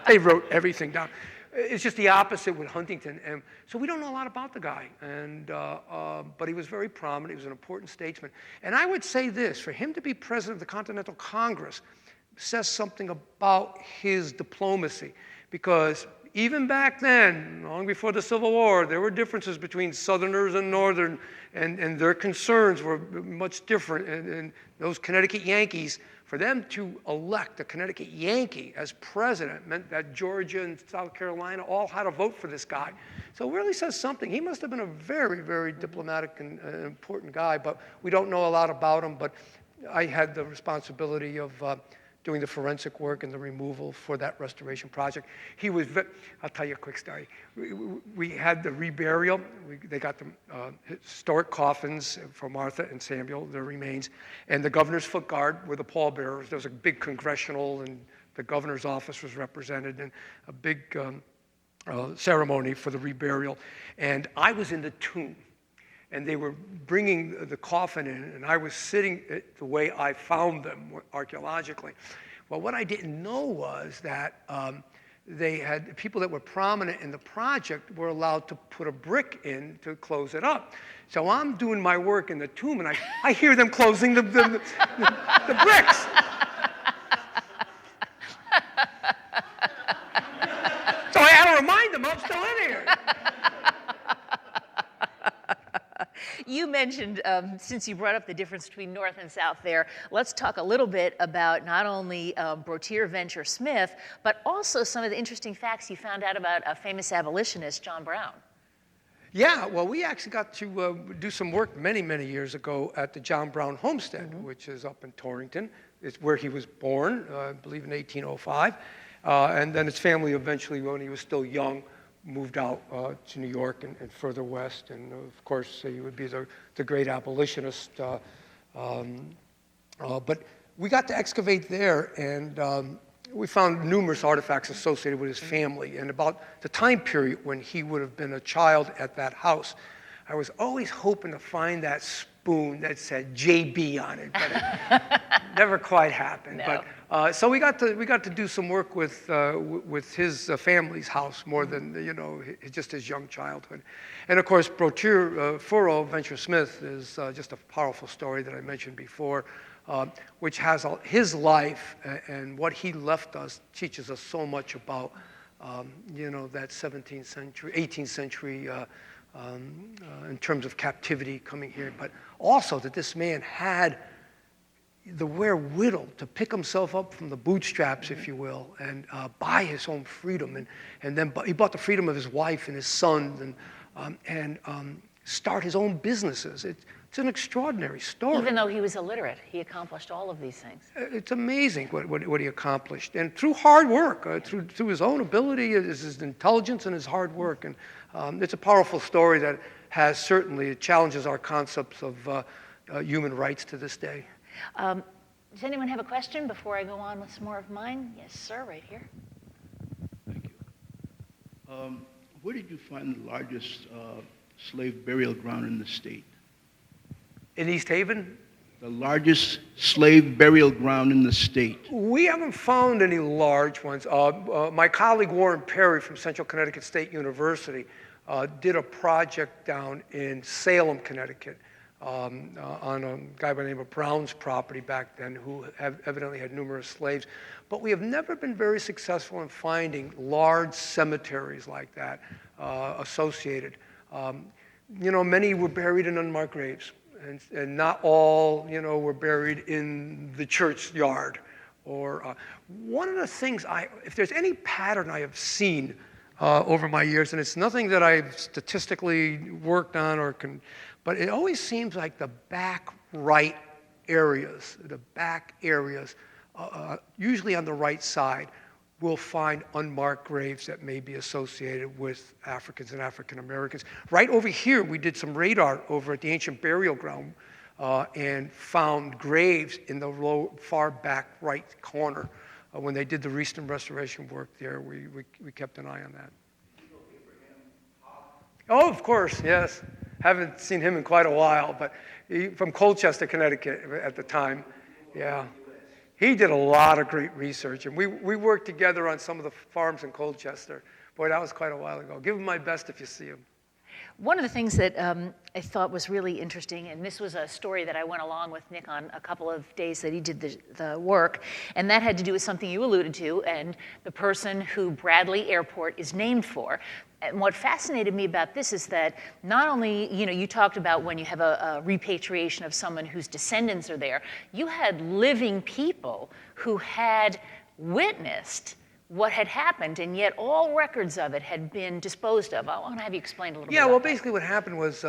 They wrote everything down. It's just the opposite with Huntington. And so we don't know a lot about the guy. And, but he was very prominent. He was an important statesman. And I would say this, for him to be president of the Continental Congress says something about his diplomacy. Because even back then, long before the Civil War, there were differences between Southerners and Northern, and their concerns were much different. And those Connecticut Yankees, for them to elect a Connecticut Yankee as president meant that Georgia and South Carolina all had to vote for this guy. So it really says something. He must have been a very, very diplomatic and important guy, but we don't know a lot about him. But I had the responsibility of doing the forensic work and the removal for that restoration project. He was, I'll tell you a quick story. We had the reburial. They got the historic coffins for Martha and Samuel, their remains, and the governor's foot guard were the pallbearers. There was a big congressional, and the governor's office was represented, and a big ceremony for the reburial. And I was in the tomb. And they were bringing the coffin in, and I was sitting the way I found them archaeologically. Well, what I didn't know was that they had people that were prominent in the project were allowed to put a brick in to close it up. So I'm doing my work in the tomb, and I hear them closing the bricks. So I had to remind them I'm still in here. You mentioned, since you brought up the difference between North and South there, let's talk a little bit about not only Brotier Venture Smith, but also some of the interesting facts you found out about a famous abolitionist, John Brown. Yeah, well, we actually got to do some work many, many years ago at the John Brown Homestead, which is up in Torrington. It's where he was born, I believe in 1805. And then his family eventually, when he was still young, moved out to New York and further west, and of course he would be the great abolitionist. But we got to excavate there, and we found numerous artifacts associated with his family. And about the time period when he would have been a child at that house, I was always hoping to find that spoon that said JB on it, but it never quite happened. No. But So we got to do some work with his family's house more than just his young childhood, and of course Brochure Furrow Venture Smith is just a powerful story that I mentioned before, which has his life and what he left us teaches us so much about that 17th century, 18th century. In terms of captivity coming here, but also that this man had the wherewithal to pick himself up from the bootstraps, if you will, and buy his own freedom, and then he bought the freedom of his wife and his sons, and start his own businesses. It's an extraordinary story. Even though he was illiterate, he accomplished all of these things. It's amazing what he accomplished, and through hard work, through his own ability, his intelligence, and his hard work. And it's a powerful story that has certainly challenges our concepts of human rights to this day. Does anyone have a question before I go on with some more of mine? Yes, sir, right here. Thank you. Where did you find the largest slave burial ground in the state? In East Haven? The largest slave burial ground in the state. We haven't found any large ones. My colleague Warren Perry from Central Connecticut State University did a project down in Salem, Connecticut, on a guy by the name of Brown's property back then, who evidently had numerous slaves. But we have never been very successful in finding large cemeteries like that associated. Many were buried in unmarked graves. And not all, were buried in the churchyard. Or one of the things if there's any pattern I have seen over my years, and it's nothing that I've statistically worked on but it always seems like the back right areas, usually on the right side, we'll find unmarked graves that may be associated with Africans and African Americans. Right over here, we did some radar over at the ancient burial ground and found graves in the far back right corner. When they did the recent restoration work there, we kept an eye on that. Oh, of course, yes. Haven't seen him in quite a while, but from Colchester, Connecticut at the time. Yeah. He did a lot of great research, and we worked together on some of the farms in Colchester. Boy, that was quite a while ago. Give him my best if you see him. One of the things that I thought was really interesting, and this was a story that I went along with Nick on a couple of days that he did the work, and that had to do with something you alluded to, and the person who Bradley Airport is named for. And what fascinated me about this is that not only, you talked about when you have a repatriation of someone whose descendants are there, you had living people who had witnessed what had happened, and yet all records of it had been disposed of. I want to have you explain a little bit about that. Basically what happened was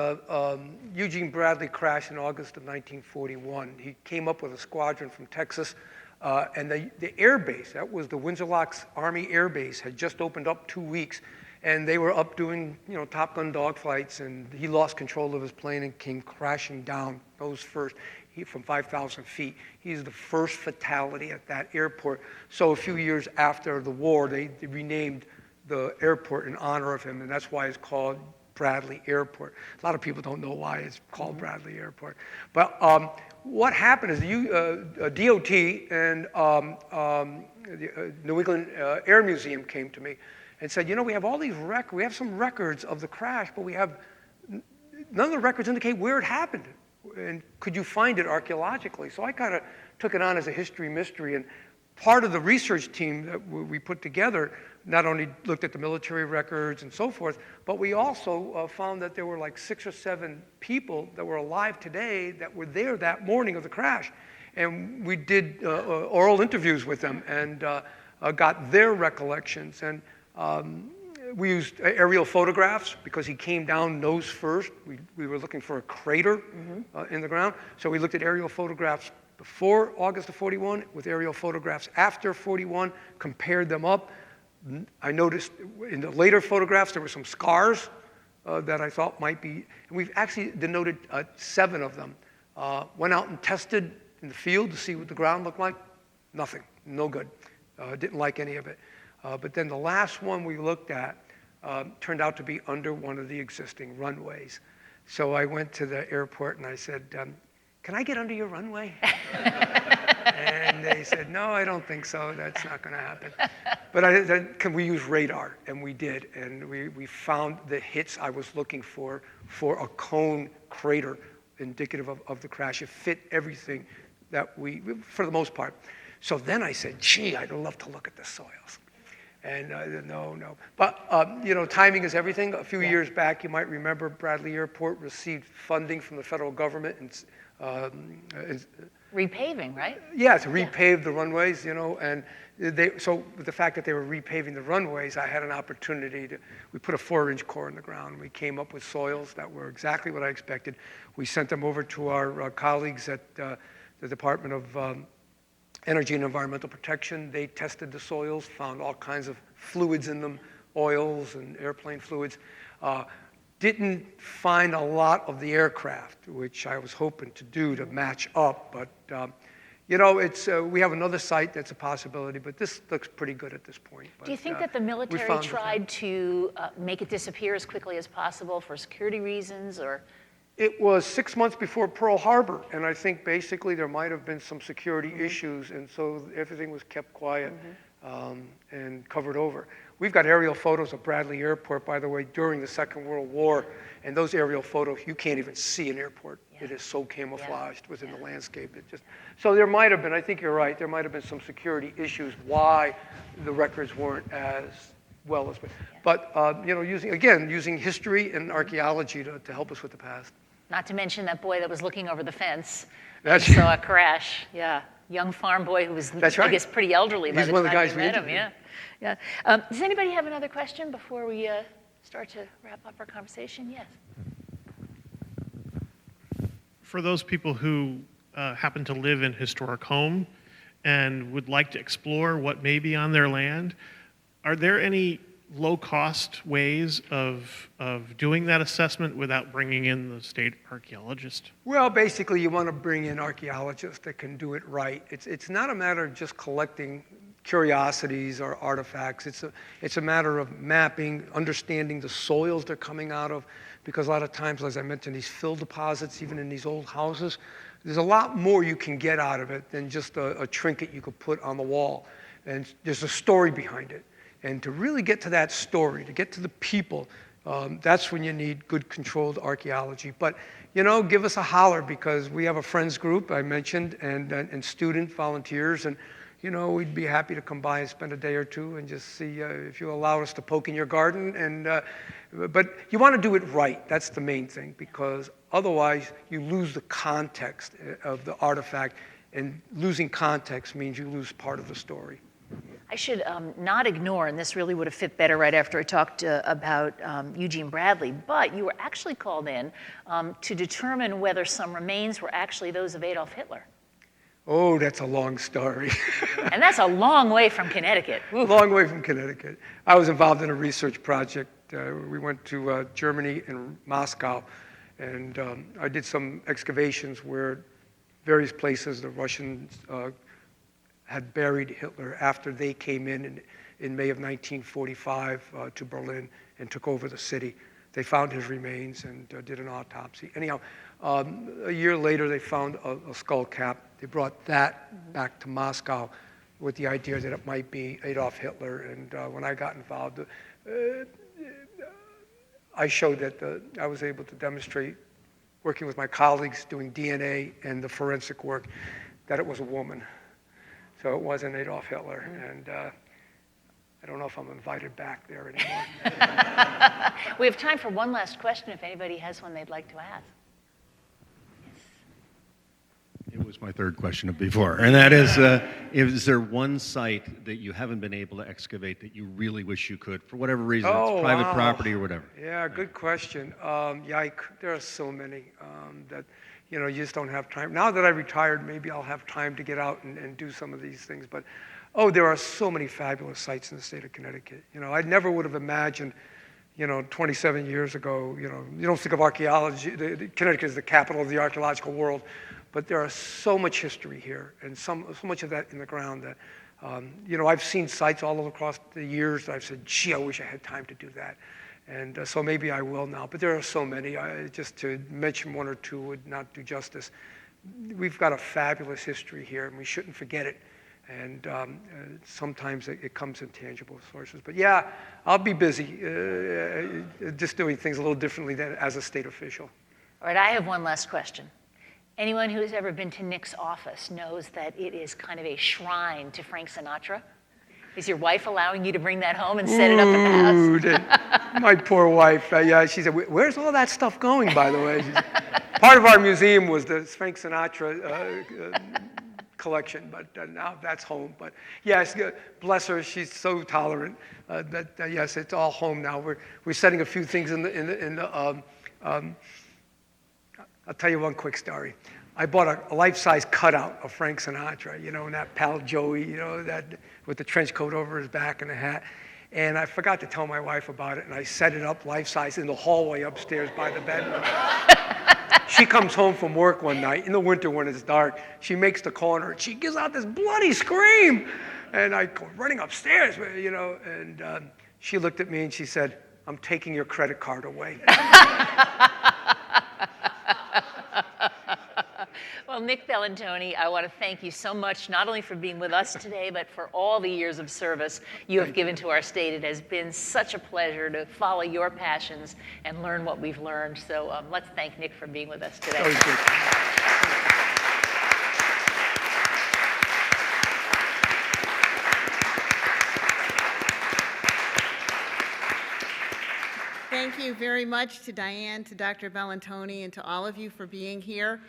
Eugene Bradley crashed in August of 1941. He came up with a squadron from Texas, and the air base, that was the Windsor Locks Army Air Base, had just opened up 2 weeks. And they were up doing, Top Gun dogfights, and he lost control of his plane and came crashing down nose first from 5,000 feet. He's the first fatality at that airport. So a few years after the war, they renamed the airport in honor of him, and that's why it's called Bradley Airport. A lot of people don't know why it's called Bradley Airport. But what happened is DOT and the New England Air Museum came to me and said, we have all these we have some records of the crash, but none of the records indicate where it happened. And could you find it archaeologically? So I kind of took it on as a history mystery. And part of the research team that we put together not only looked at the military records and so forth, but we also found that there were like 6 or 7 people that were alive today that were there that morning of the crash. And we did oral interviews with them and got their recollections. And we used aerial photographs because he came down nose first. We were looking for a crater in the ground. So we looked at aerial photographs before August of 41 with aerial photographs after 41, compared them up. I noticed in the later photographs there were some scars that I thought might be, and we've actually denoted 7 of them. Went out and tested in the field to see what the ground looked like. Nothing, no good. Didn't like any of it. But then the last one we looked at turned out to be under one of the existing runways. So I went to the airport and I said, can I get under your runway? And they said, no, I don't think so. That's not going to happen. But can we use radar? And we did. And we found the hits I was looking for a cone crater indicative of the crash. It fit everything that for the most part. So then I said, gee, I'd love to look at the soils. And no. But, timing is everything. A few years back, you might remember Bradley Airport received funding from the federal government. Repaving, right? Yeah, to repave the runways, and so with the fact that they were repaving the runways, I had an opportunity we put a 4-inch core in the ground, and we came up with soils that were exactly what I expected. We sent them over to our colleagues at the Department of Energy and Environmental Protection. They tested the soils, found all kinds of fluids in them, oils and airplane fluids. Didn't find a lot of the aircraft, which I was hoping to do to match up, but we have another site that's a possibility, but this looks pretty good at this point. Do you think that the military tried to make it disappear as quickly as possible for security reasons, or? It was 6 months before Pearl Harbor, and I think basically there might have been some security issues, and so everything was kept quiet and covered over. We've got aerial photos of Bradley Airport, by the way, during the Second World War, and those aerial photos, you can't even see an airport. It is so camouflaged within the landscape. So there might have been, I think you're right, there might have been some security issues why the records weren't as well as, but using history and archaeology to help us with the past. Not to mention that boy that was looking over the fence and That's saw a crash. Yeah, young farm boy who was, That's right. I guess, pretty elderly by He's the one of time the guys we we met him. interviewed. Yeah. Does anybody have another question before we start to wrap up our conversation? Yes. For those people who happen to live in historic home and would like to explore what may be on their land, are there any low-cost ways of doing that assessment without bringing in the state archaeologist? Well, basically, you want to bring in archaeologists that can do it right. It's not a matter of just collecting curiosities or artifacts. It's a matter of mapping, understanding the soils they're coming out of, because a lot of times, as I mentioned, these fill deposits, even in these old houses, there's a lot more you can get out of it than just a trinket you could put on the wall. And there's a story behind it. And to really get to that story, to get to the people, that's when you need good controlled archaeology. But, give us a holler, because we have a friends group, I mentioned, and student volunteers, and, we'd be happy to come by and spend a day or two and just see if you allow us to poke in your garden. But you want to do it right. That's the main thing, because otherwise you lose the context of the artifact, and losing context means you lose part of the story. I should not ignore, and this really would have fit better right after I talked about Eugene Bradley, but you were actually called in to determine whether some remains were actually those of Adolf Hitler. Oh, that's a long story. And that's a long way from Connecticut. A long way from Connecticut. I was involved in a research project. We went to Germany and Moscow, and I did some excavations where various places the Russians had buried Hitler after they came in May of 1945 to Berlin and took over the city. They found his remains and did an autopsy. Anyhow, a year later they found a skull cap. They brought that back to Moscow with the idea that it might be Adolf Hitler. And when I got involved, I showed that I was able to demonstrate, working with my colleagues doing DNA and the forensic work, that it was a woman. So it wasn't Adolf Hitler, and I don't know if I'm invited back there anymore. We have time for one last question if anybody has one they'd like to ask. It was my third question of before, and that is there one site that you haven't been able to excavate that you really wish you could, for whatever reason, it's private property or whatever? Yeah, good question. There are so many that you just don't have time. Now that I retired, maybe I'll have time to get out and do some of these things. But, there are so many fabulous sites in the state of Connecticut. I never would have imagined, 27 years ago, you don't think of archaeology. Connecticut is the capital of the archaeological world. But there is so much history here, and so much of that in the ground that, I've seen sites all across the years that I've said, gee, I wish I had time to do that. And so maybe I will now. But there are so many. Just to mention one or two would not do justice. we've got a fabulous history here, and we shouldn't forget it. And sometimes it comes in tangible sources. But yeah, I'll be busy just doing things a little differently than as a state official. All right, I have one last question. Anyone who has ever been to Nick's office knows that it is kind of a shrine to Frank Sinatra. Is your wife allowing you to bring that home and set it up at the house? My poor wife, yeah, she said, where's all that stuff going, by the way? Part of our museum was the Frank Sinatra collection, but now that's home. But yes, bless her, she's so tolerant. Yes, it's all home now. We're setting a few things in the I'll tell you one quick story. I bought a life-size cutout of Frank Sinatra, you know, and that pal Joey, you know, that with the trench coat over his back and a hat. And I forgot to tell my wife about it, and I set it up life-size in the hallway upstairs by the bedroom. She comes home from work one night, in the winter when it's dark, she makes the corner, and she gives out this bloody scream. And I go running upstairs, you know, and she looked at me and she said, "I'm taking your credit card away." Well, Nick Bellantoni, I want to thank you so much, not only for being with us today, but for all the years of service you have given to our state. It has been such a pleasure to follow your passions and learn what we've learned. So let's thank Nick for being with us today. That was good. Thank you very much to Diane, to Dr. Bellantoni, and to all of you for being here.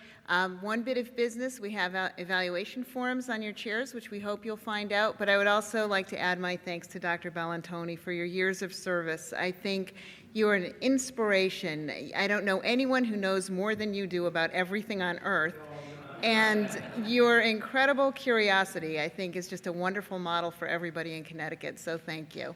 One bit of business, we have evaluation forms on your chairs, which we hope you'll find out, but I would also like to add my thanks to Dr. Bellantoni for your years of service. I think you are an inspiration. I don't know anyone who knows more than you do about everything on earth. And your incredible curiosity, I think, is just a wonderful model for everybody in Connecticut, so thank you.